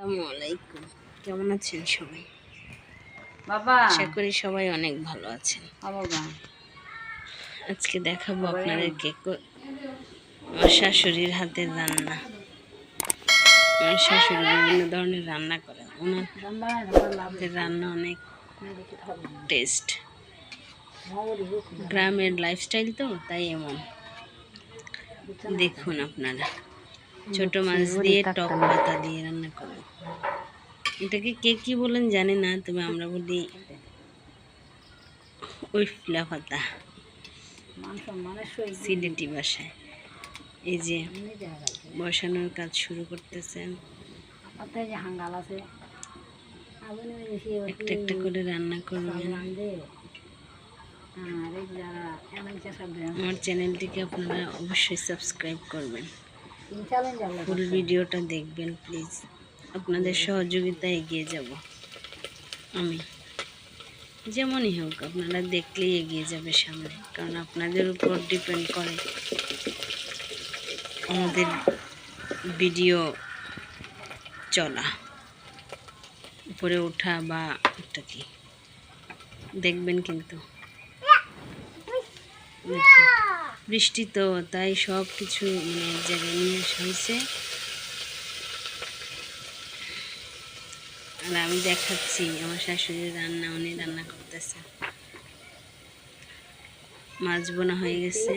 আসসালামু আলাইকুম। কেমন আছেন সবাই? বাবা আশা করি সবাই অনেক ভালো আছেন। বাবা আজকে দেখাবো আপনাদেরকে আমার শাশুড়ির হাতের রান্না। আমার শাশুড়ি বিভিন্ন ধরনের রান্না করেন, ওনার হাতের রান্না অনেক টেস্ট। গ্রামের লাইফস্টাইল তো তাই এমন। দেখুন আপনারা, ছোট মাছ দিয়ে টক পাতা দিয়ে রান্না করবো। এটাকে কে কি বলেন জানি না, তবে আমরা বলি উইফলা পাতা সিলেটি ভাষায়। এই যে বসানোর কাজ শুরু করতেছেন, একটা একটা করে রান্না করবেন। আমার চ্যানেলটিকে আপনারা অবশ্যই সাবস্ক্রাইব করবেন, ফুল ভিডিওটা দেখবেন প্লিজ। আপনাদের সহযোগিতায় এগিয়ে যাব আমি, যেমনই হোক আপনারা দেখলেই এগিয়ে যাবে সামনে, কারণ আপনাদের উপর ডিপেন্ড করে আমাদের ভিডিও চলা, উপরে ওঠা বা একটা কি দেখবেন। কিন্তু বৃষ্টি তো তাই সব কিছু এক জায়গায় নিয়ে আসা হয়েছে। আর আমি দেখাচ্ছি আমার শাশুড়ির রান্না, উনি রান্না করতেছে। মাছ বোনা হয়ে গেছে,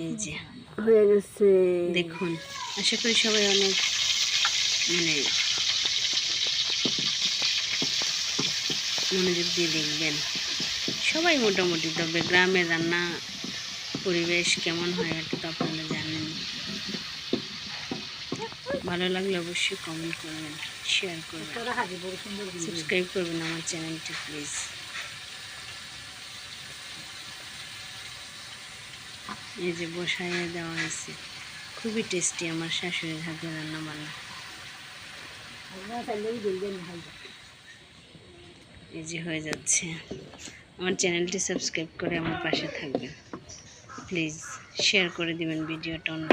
এই যে হয়ে গেছে। দেখুন, আশা করি সবাই অনেক মনোযোগ দিয়ে দেখবেন সবাই মোটামুটি। তবে গ্রামের রান্না পরিবেশ কেমন হয় এটা তো আপনারা জানেন। ভালো লাগলে অবশ্যই কমেন্ট করবেন, শেয়ার করবেন, সাবস্ক্রাইব করবেন আমার চ্যানেলটি প্লিজ। এই যে বসাইয়ে দেওয়া হয়েছে, খুবই টেস্টি আমার শাশুড়ির হাতে রান্না বান্না। এই যে হয়ে যাচ্ছে। আমার চ্যানেলটি সাবস্ক্রাইব করে আমার পাশে থাকবেন প্লিজ, শেয়ার করে দিবেন ভিডিওটা অন্য।